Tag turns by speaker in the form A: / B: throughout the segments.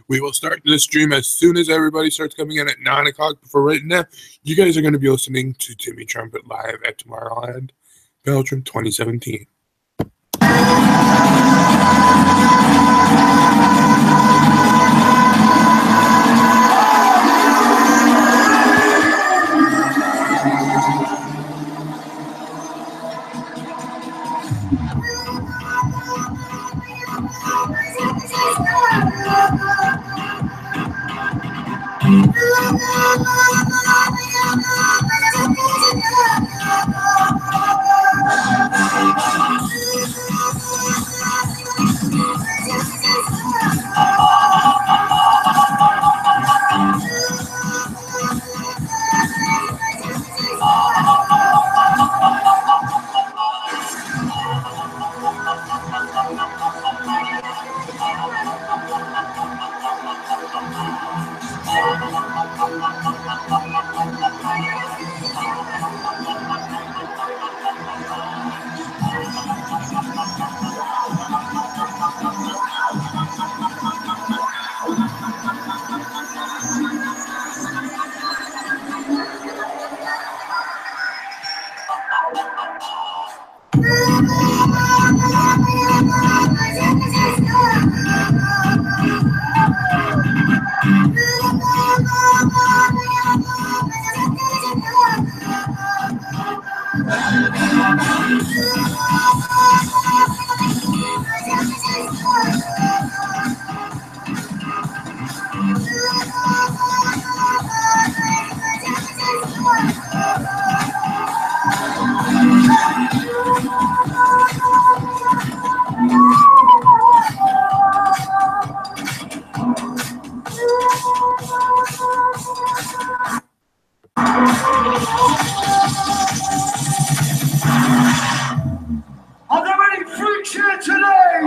A: We will start the stream as soon as everybody starts coming in at 9 o'clock. For right now, you guys are going to be listening to Timmy Trumpet live at Tomorrowland, Belgium 2017.
B: Are there any freaks here today?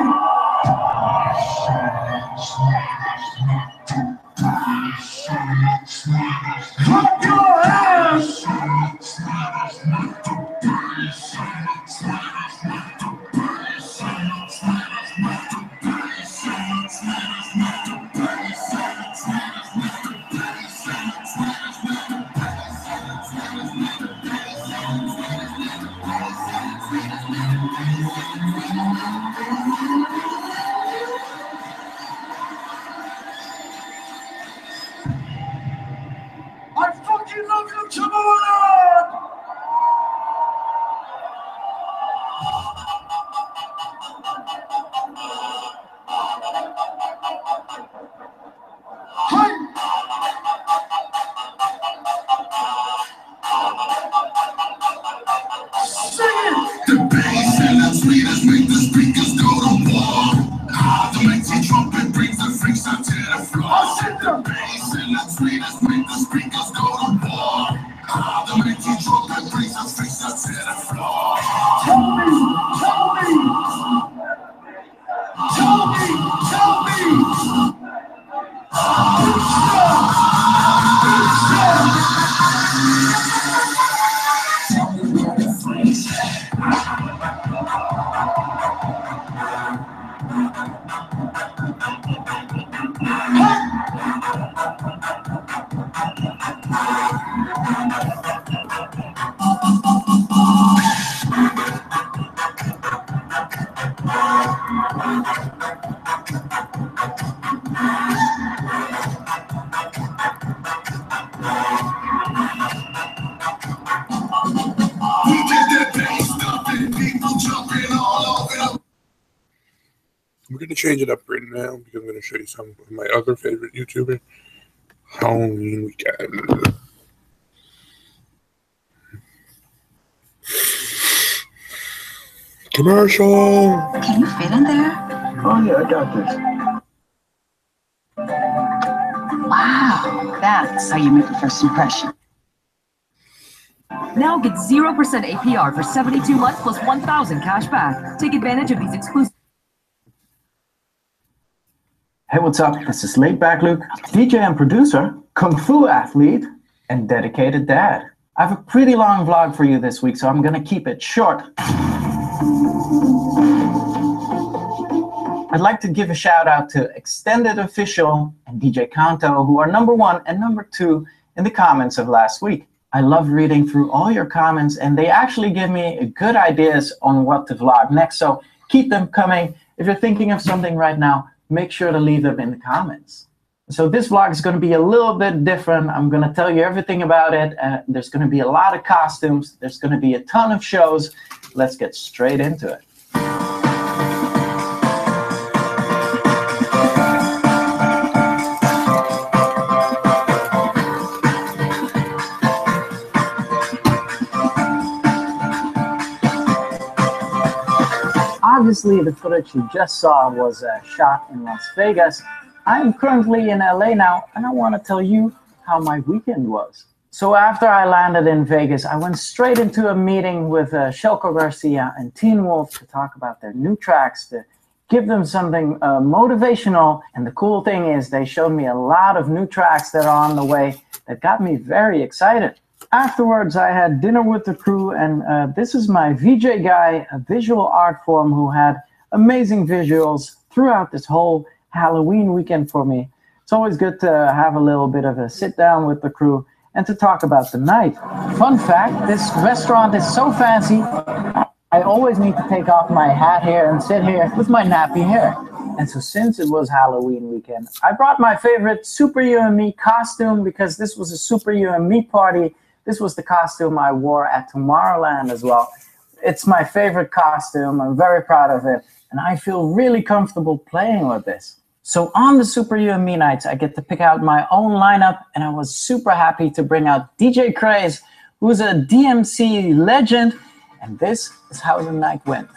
B: Clap your hands! I fucking love you, Tomorrowland! Hey! Sing it!
C: The bass and the tweeters make the speakers go to war. The mighty trumpet brings the freaks out to the floor.
B: I'll sit
C: The bass and the tweeters make the speakers go to war. The mighty trumpet brings the freaks out to the floor.
B: Tell me!
C: We get that bass thumping, people jumping all over the.
A: We're going to change it up right now because I'm going to show you some of my other favorite YouTubers. Halloween weekend. Commercial!
D: Can you fit in there?
B: Oh yeah, I got this.
D: Wow, that's how you make a first impression.
E: Now get 0% APR for 72 months plus 1,000 cash back. Take advantage of these exclusive.
F: Hey, what's up? This is Laid Back Luke, DJ and producer, Kung Fu athlete, and dedicated dad. I have a pretty long vlog for you this week, so I'm gonna keep it short. I'd like to give a shout out to Extended Official and DJ Kanto, who are #1 and #2 in the comments of last week. I love reading through all your comments, and they actually give me good ideas on what to vlog next, so keep them coming. If you're thinking of something right now, make sure to leave them in the comments. So this vlog is going to be a little bit different. I'm going to tell you everything about it. There's going to be a lot of costumes. There's going to be a ton of shows. Let's get straight into it. Obviously, the footage you just saw was shot in Las Vegas. I'm currently in LA now, and I want to tell you how my weekend was. So after I landed in Vegas, I went straight into a meeting with Shelko Garcia and Teen Wolf to talk about their new tracks, to give them something motivational. And the cool thing is they showed me a lot of new tracks that are on the way that got me very excited. Afterwards, I had dinner with the crew, and this is my VJ guy, a visual art form who had amazing visuals throughout this whole Halloween weekend for me. It's always good to have a little bit of a sit down with the crew and to talk about the night. Fun fact, this restaurant is so fancy, I always need to take off my hat here and sit here with my nappy hair. And so since it was Halloween weekend, I brought my favorite Super You and Me costume because this was a Super You and Me party. This was the costume I wore at Tomorrowland as well. It's my favorite costume. I'm very proud of it. And I feel really comfortable playing with this. So on the Super You and Me nights, I get to pick out my own lineup. And I was super happy to bring out DJ Craze, who's a DMC legend. And this is how the night went.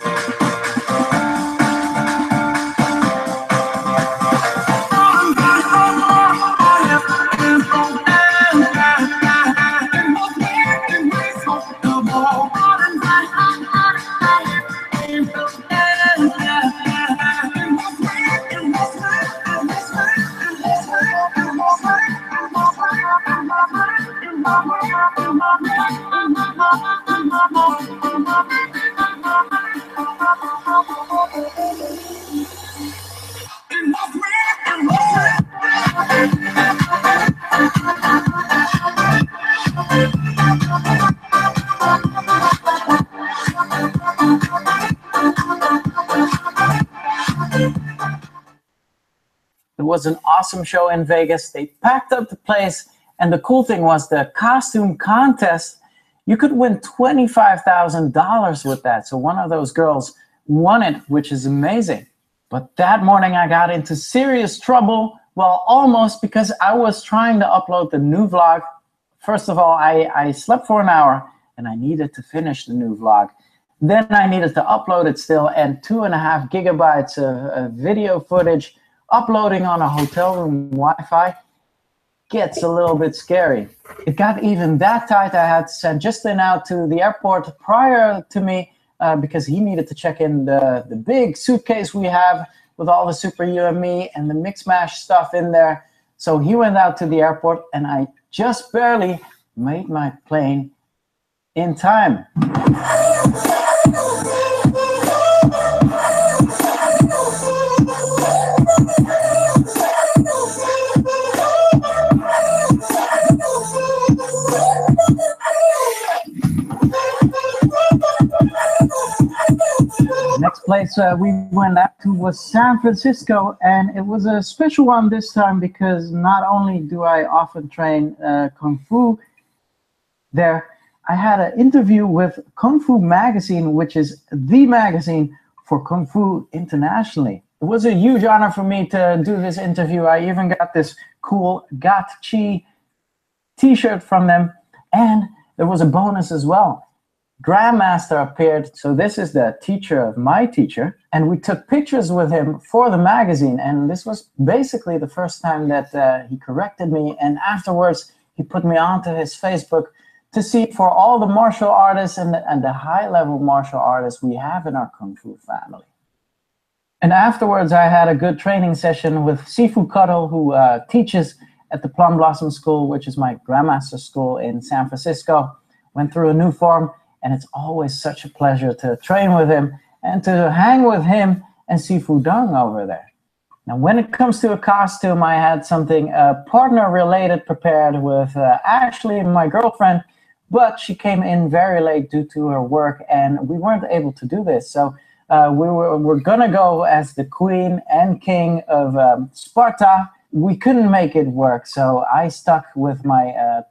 F: It was an awesome show in Vegas. They packed up the place, and the cool thing was the costume contest. You could win $25,000 with that. So one of those girls won it, which is amazing. But that morning I got into serious trouble. Well, almost, because I was trying to upload the new vlog. First of all, I slept for an hour, and I needed to finish the new vlog. Then I needed to upload it still, and 2.5 gigabytes of video footage. Uploading on a hotel room Wi-Fi gets a little bit scary. It got even that tight. I had to send Justin out to the airport prior to me because he needed to check in the big suitcase we have with all the Super You and Me and the Mix Mash stuff in there. So he went out to the airport, and I just barely made my plane in time. Next place we went out to was San Francisco, and it was a special one this time because not only do I often train Kung Fu there, I had an interview with Kung Fu Magazine, which is the magazine for Kung Fu internationally. It was a huge honor for me to do this interview. I even got this cool Gat Chi t-shirt from them, and there was a bonus as well. Grandmaster appeared, so this is the teacher of my teacher, and we took pictures with him for the magazine, and this was basically the first time that he corrected me, and afterwards he put me onto his Facebook to see for all the martial artists and the high-level martial artists we have in our Kung Fu family. And afterwards I had a good training session with Sifu Cuddle, who teaches at the Plum Blossom School, which is my Grandmaster school in San Francisco. Went through a new form, and it's always such a pleasure to train with him and to hang with him and Sifu Dong over there. Now, when it comes to a costume, I had something partner-related prepared with Ashley, my girlfriend, but she came in very late due to her work, and we weren't able to do this. So we're gonna go as the queen and king of Sparta. We couldn't make it work, so I stuck with my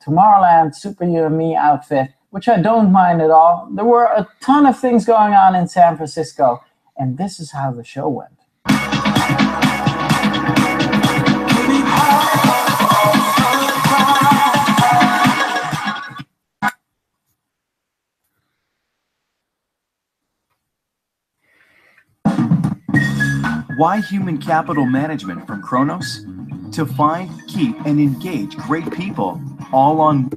F: Tomorrowland Super You and Me outfit, which I don't mind at all. There were a ton of things going on in San Francisco, and this is how the show went.
G: Why human capital management from Kronos? To find, keep, and engage great people all on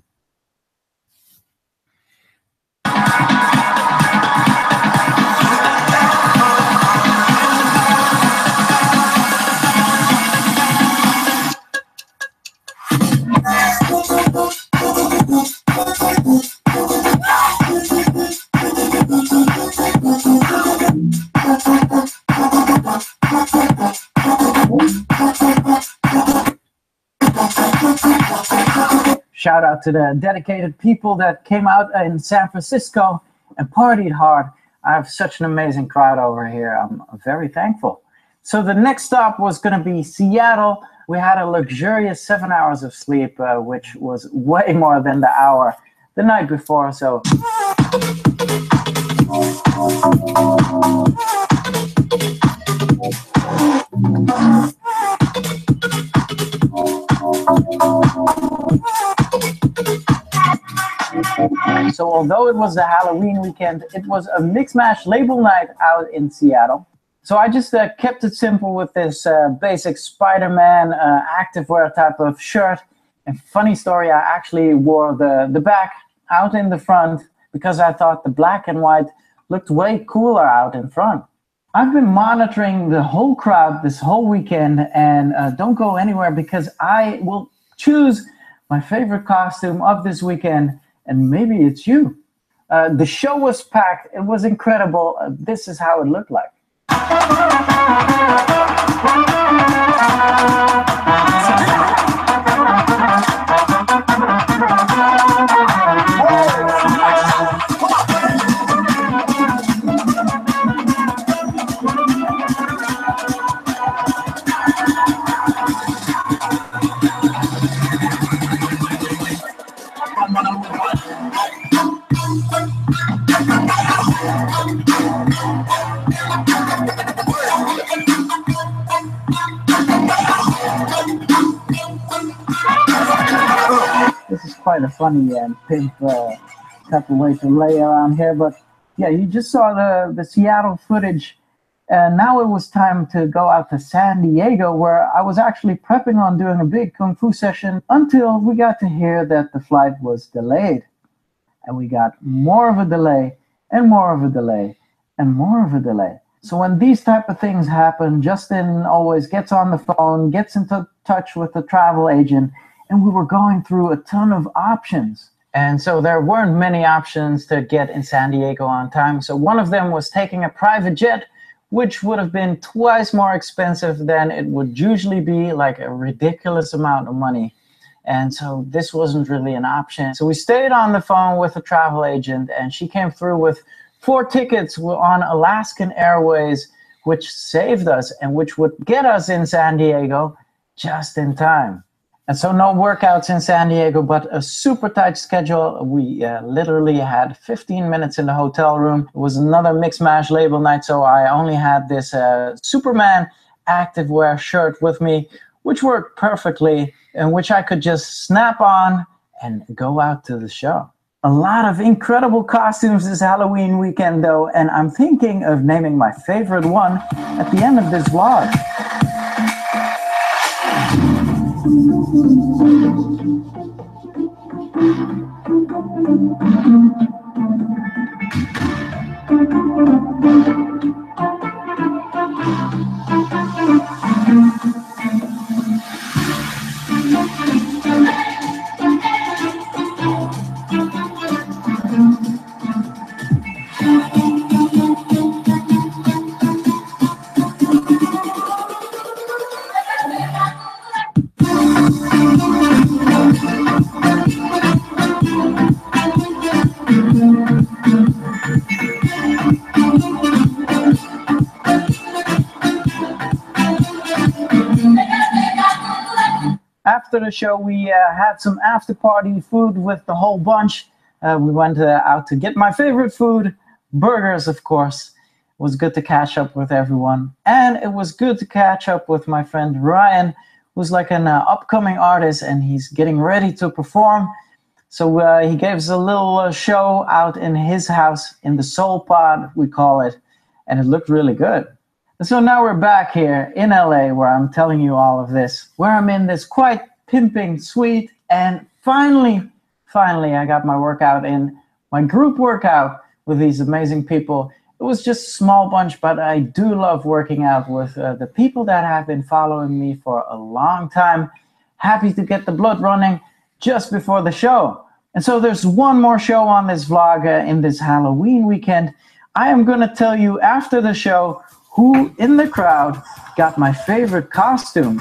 F: Shout out to the dedicated people that came out in San Francisco and partied hard. I have such an amazing crowd over here. I'm very thankful. So the next stop was going to be Seattle. We had a luxurious 7 hours of sleep, which was way more than the hour the night before. So So although it was the Halloween weekend, it was a mix-mash label night out in Seattle. So I just kept it simple with this basic Spider-Man activewear type of shirt. And funny story, I actually wore the back out in the front because I thought the black and white looked way cooler out in front. I've been monitoring the whole crowd this whole weekend, and don't go anywhere because I will choose my favorite costume of this weekend, and maybe it's you. The show was packed. It was incredible. This is how it looked like. This is quite a funny and pimp type of way to lay around here, but yeah, you just saw the Seattle footage, and now it was time to go out to San Diego, where I was actually prepping on doing a big Kung Fu session until we got to hear that the flight was delayed. And we got more of a delay, and more of a delay, and more of a delay. So when these type of things happen, Justin always gets on the phone, gets into touch with the travel agent, and we were going through a ton of options. And so there weren't many options to get in San Diego on time. So one of them was taking a private jet, which would have been twice more expensive than it would usually be, like a ridiculous amount of money. And so this wasn't really an option. So we stayed on the phone with a travel agent, and she came through with 4 tickets on Alaskan Airways, which saved us and which would get us in San Diego just in time. And so no workouts in San Diego, but a super tight schedule. We literally had 15 minutes in the hotel room. It was another mix-mash label night, so I only had this Superman activewear shirt with me, which worked perfectly, and which I could just snap on and go out to the show. A lot of incredible costumes this Halloween weekend, though, and I'm thinking of naming my favorite one at the end of this vlog. after the show, we had some after-party food with the whole bunch. We went out to get my favorite food, burgers, of course. It was good to catch up with everyone. And it was good to catch up with my friend Ryan, who's like an upcoming artist, and he's getting ready to perform. So he gave us a little show out in his house, in the Soul Pod, we call it, and it looked really good. And so now we're back here in LA, where I'm telling you all of this, where I'm in this quite pimping suite, and finally, I got my workout in, my group workout with these amazing people. It was just a small bunch, but I do love working out with the people that have been following me for a long time. Happy to get the blood running just before the show. And so there's one more show on this vlog in this Halloween weekend. I am going to tell you after the show who in the crowd got my favorite costume.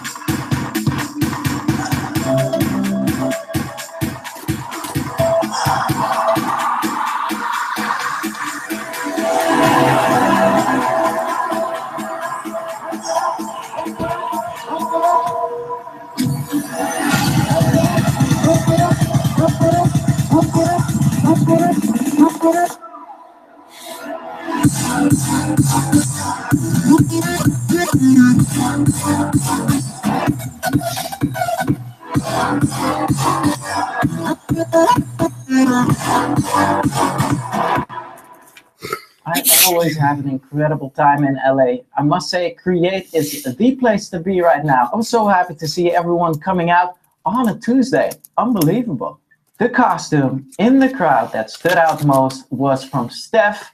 F: I always have an incredible time in LA. I must say, Create is the place to be right now. I'm so happy to see everyone coming out on a Tuesday. Unbelievable. The costume in the crowd that stood out most was from Steph.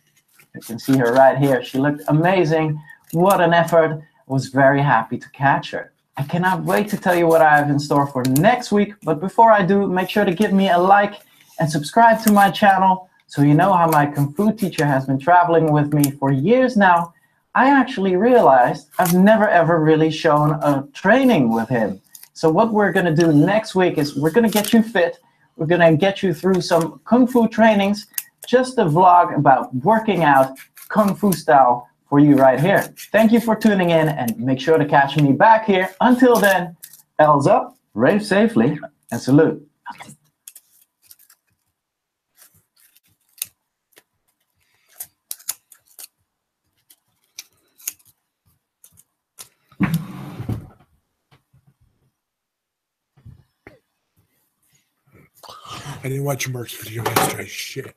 F: You can see her right here. She looked amazing. What an effort. I was very happy to catch her. I cannot wait to tell you what I have in store for next week. But before I do, make sure to give me a like and subscribe to my channel so you know how my Kung Fu teacher has been traveling with me for years now. I actually realized I've never ever really shown a training with him. So what we're going to do next week is we're going to get you fit. We're going to get you through some Kung Fu trainings, just a vlog about working out Kung Fu style for you right here. Thank you for tuning in, and make sure to catch me back here. Until then, L's up, rave safely, and salute.
A: I didn't watch Mark's video yesterday. Shit.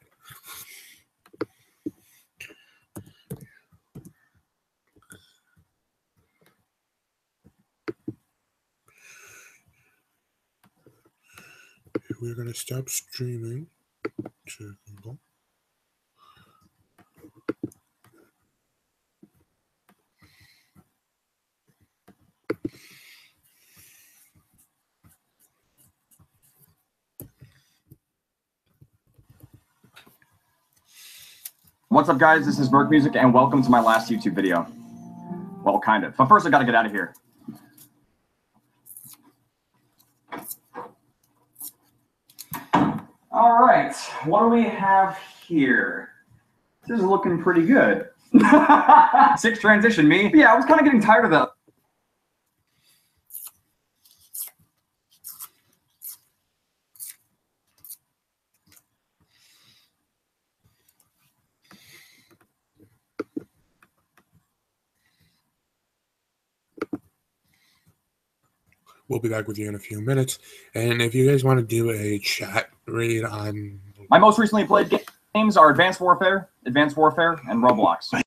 A: We're going to stop streaming to Google.
H: What's up, guys? This is Merc Music, and welcome to my last YouTube video. Well, kind of. But first, I got to get out of here. All right. What do we have here? This is looking pretty good. Sick transition, me. Yeah, I was kind of getting tired of that.
A: We'll be back with you in a few minutes. And if you guys want to do a chat read on...
H: My most recently played games are Advanced Warfare, and Roblox.